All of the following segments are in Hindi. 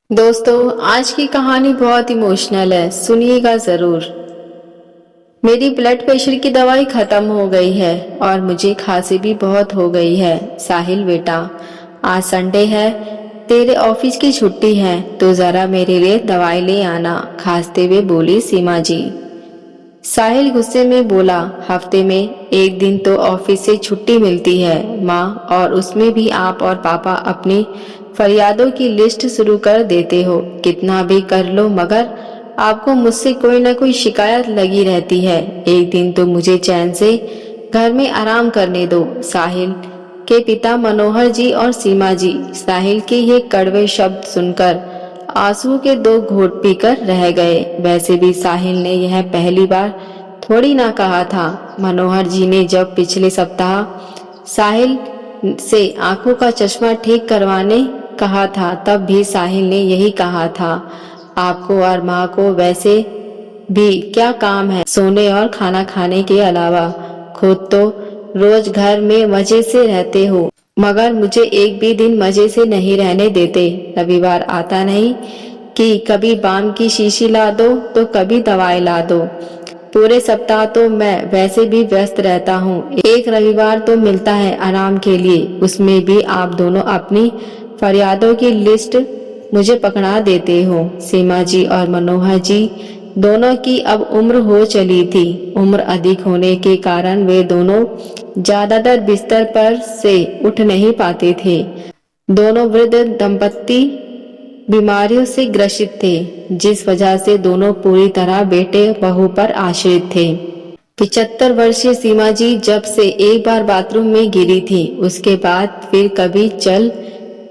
दोस्तों, आज की कहानी बहुत इमोशनल है, सुनिएगा जरूर। मेरी ब्लड प्रेशर की दवाई खत्म हो गई है और मुझे खांसी भी बहुत हो गई है। साहिल बेटा, आज संडे है, तेरे ऑफिस की छुट्टी है, तो जरा मेरे लिए दवाई ले आना, खांसते हुए बोली सीमा जी। साहिल गुस्से में बोला, हफ्ते में एक दिन तो ऑफिस से छुट्टी मिलती है माँ, और उसमें भी आप और पापा अपनी फरियादों की लिस्ट शुरू कर देते हो। कितना भी कर लो मगर आपको मुझसे कोई ना कोई शिकायत लगी रहती है। एक दिन तो मुझे चैन से घर में आराम करने दो। साहिल के पिता मनोहर जी और सीमा जी साहिल के ये कड़वे शब्द सुनकर आंसू के दो घूंट पीकर रह गए। वैसे भी साहिल ने यह पहली बार थोड़ी ना कहा था। मनोहर जी ने जब पिछले सप्ताह साहिल से आंखों का चश्मा ठीक करवाने कहा था, तब भी साहिल ने यही कहा था, आपको और माँ को वैसे भी क्या काम है सोने और खाना खाने के अलावा। खुद तो रोज घर में मजे से रहते हो, मगर मुझे एक भी दिन मजे से नहीं रहने देते। रविवार आता नहीं कि कभी बाम की शीशी ला दो तो कभी दवाई ला दो। पूरे सप्ताह तो मैं वैसे भी व्यस्त रहता हूँ, एक रविवार तो मिलता है आराम के लिए, उसमें भी आप दोनों अपनी फरियादों की लिस्ट मुझे पकड़ा देते हो। सीमा जी और मनोहर जी दोनों की अब उम्र हो चली थी। उम्र अधिक होने के कारण वे दोनों ज्यादातर बिस्तर पर से उठ नहीं पाते थे। दोनों वृद्ध दंपत्ति बीमारियों से ग्रसित थे, जिस वजह से दोनों पूरी तरह बेटे बहू पर आश्रित थे। 75 वर्षीय सीमा जी जब से एक बार बाथरूम में गिरी थी, उसके बाद फिर कभी चल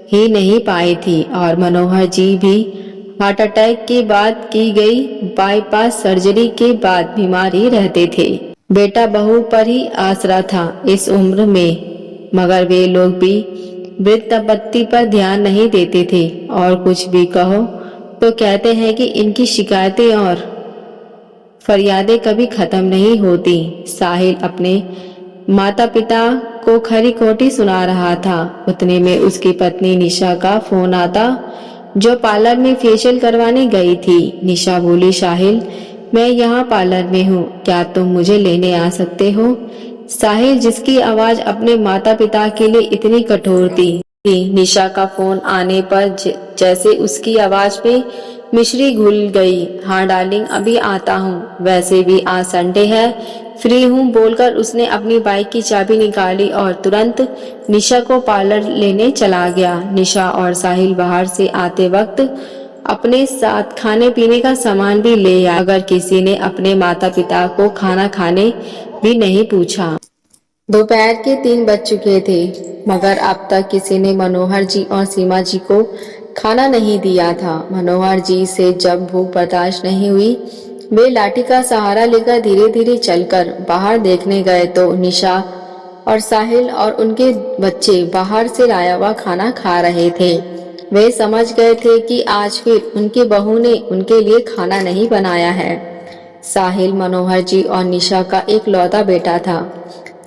ही नहीं पाई थी, और मनोहर जी भी हार्ट अटैक के बाद की गई बाईपास सर्जरी के बाद बीमार ही रहते थे। बेटा बहू पर ही आसरा था इस उम्र में, मगर वे लोग भी वृद्ध दंपत्ति पर ध्यान नहीं देते थे, और कुछ भी कहो तो कहते हैं कि इनकी शिकायतें और फरियादें कभी खत्म नहीं होती। साहिल अपने माता पिता को खरी खोटी सुना रहा था, उतने में उसकी पत्नी निशा का फोन आता, जो पार्लर में फेशियल करवाने गई थी। निशा बोली, साहिल मैं यहाँ पार्लर में हूँ, क्या तुम मुझे लेने आ सकते हो। साहिल, जिसकी आवाज अपने माता पिता के लिए इतनी कठोर थी, निशा का फोन आने पर जैसे उसकी आवाज पे मिश्री घुल गई। हाँ डार्लिंग, अभी आता हूँ, वैसे भी आज संडे है, फ्री हूँ बोलकर उसने अपनी बाइक की चाबी निकाली और तुरंत निशा को पार्लर लेने चला गया। निशा और साहिल बाहर से आते वक्त अपने साथ खाने पीने का सामान भी ले आए, अगर किसी ने अपने माता पिता को खाना खाने भी नहीं पूछा। दोपहर के 3 बज चुके थे, मगर अब तक किसी ने मनोहर जी और सीमा जी को खाना नहीं दिया था। मनोहर जी से जब भूख बर्दाश्त नहीं हुई, वे लाठी का सहारा लेकर धीरे धीरे चलकर बाहर देखने गए तो निशा और साहिल और उनके बच्चे बाहर से लाया हुआ खाना खा रहे थे। वे समझ गए थे कि आज फिर उनकी बहू ने उनके लिए खाना नहीं बनाया है। साहिल मनोहर जी और निशा का एक लौता बेटा था।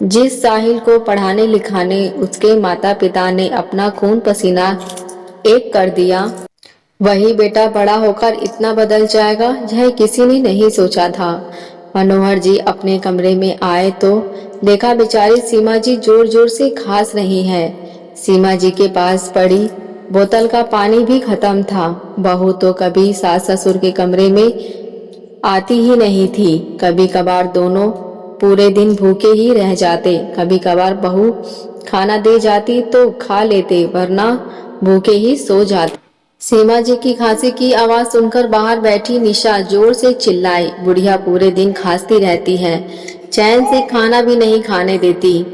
जिस साहिल को पढ़ाने लिखाने उसके माता पिता ने अपना खून पसीना एक कर दिया, वही बेटा बड़ा होकर इतना बदल जाएगा, यह किसी ने नहीं सोचा था। मनोहर जी अपने कमरे में आए तो देखा बेचारी सीमा जी जोर जोर से खांस रही है। सीमा जी के पास पड़ी बोतल का पानी भी खत्म था। बहू तो कभी सास ससुर के कमरे में आती ही नहीं थी। कभी कभार दोनों पूरे दिन भूखे ही रह जाते, कभी कभार बहू खाना दे जाती तो खा लेते, वरना भूखे ही सो जाते। सीमा जी की खांसी की आवाज सुनकर बाहर बैठी निशा जोर से चिल्लाई, बुढ़िया पूरे दिन खांसती रहती है, चैन से खाना भी नहीं खाने देती।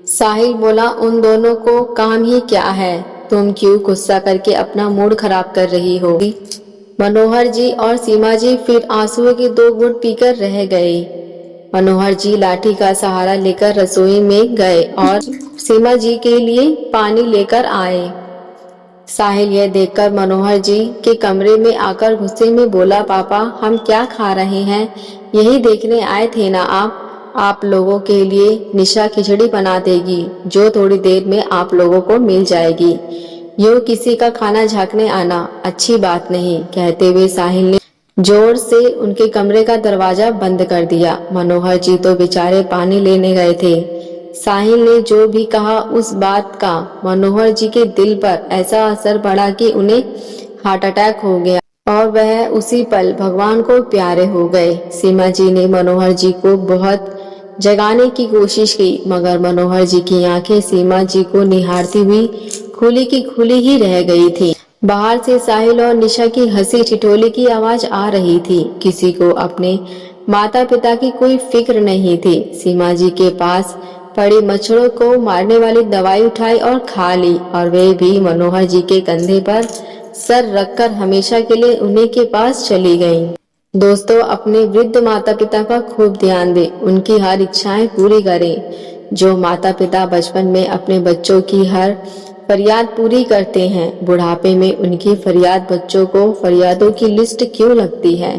साहिल बोला, उन दोनों को काम ही क्या है, तुम क्यों गुस्सा करके अपना मूड खराब कर रही हो। मनोहर जी और सीमा जी फिर आंसुओं के 2 घूंट पीकर रह गए। मनोहर जी लाठी का सहारा लेकर रसोई में गए और सीमा जी के लिए पानी लेकर आए। साहिल यह देखकर मनोहर जी के कमरे में आकर गुस्से में बोला, पापा हम क्या खा रहे हैं, यही देखने आए थे ना आप लोगों के लिए निशा खिचड़ी बना देगी, जो थोड़ी देर में आप लोगों को मिल जाएगी। यूं किसी का खाना झांकने आना अच्छी बात नहीं, कहते हुए साहिल ने जोर से उनके कमरे का दरवाजा बंद कर दिया। मनोहर जी तो बेचारे पानी लेने गए थे। साहिल ने जो भी कहा उस बात का मनोहर जी के दिल पर ऐसा असर पड़ा कि उन्हें हार्ट अटैक हो गया और वह उसी पल भगवान को प्यारे हो गए। सीमा जी ने मनोहर जी को बहुत जगाने की कोशिश की, मगर मनोहर जी की आंखें सीमा जी को निहारती हुई खुली की खुली ही रह गई थी। बाहर से साहिल और निशा की हंसी ठिठोली की आवाज आ रही थी। किसी को अपने माता पिता की कोई फिक्र नहीं थी। सीमा जी के पास पड़ी मच्छरों को मारने वाली दवाई उठाई और खा ली, और वे भी मनोहर जी के कंधे पर सर रखकर हमेशा के लिए उन्हीं के पास चली गईं। दोस्तों, अपने वृद्ध माता पिता का खूब ध्यान दें, उनकी हर इच्छाएं पूरी करें। जो माता पिता बचपन में अपने बच्चों की हर फरियाद पूरी करते हैं, बुढ़ापे में उनकी फरियाद बच्चों को फरियादों की लिस्ट क्यों लगती है।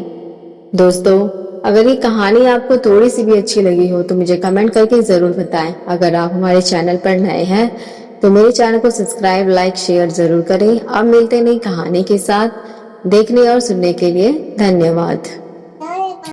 दोस्तों, अगर ये कहानी आपको थोड़ी सी भी अच्छी लगी हो तो मुझे कमेंट करके जरूर बताएं। अगर आप हमारे चैनल पर नए हैं तो मेरे चैनल को सब्सक्राइब, लाइक, शेयर जरूर करें। अब मिलते हैं नई कहानी के साथ। देखने और सुनने के लिए धन्यवाद।